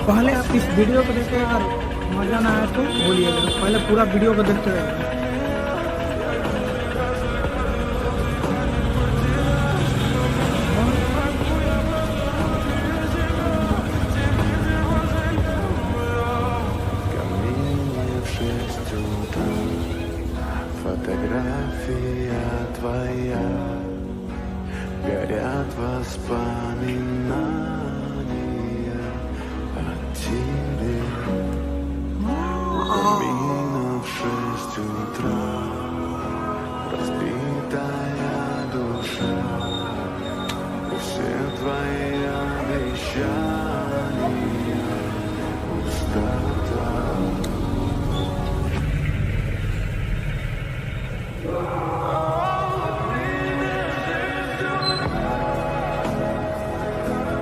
पहले आप इस वीडियो को देखते अगर मजा ना आए तो बोलिएगा, पहले पूरा वीडियो को देखते रहिए। Фотография твоя, горят воспоминания о тебе. Камина в 6 утра, разбитая душа, и все твои обещания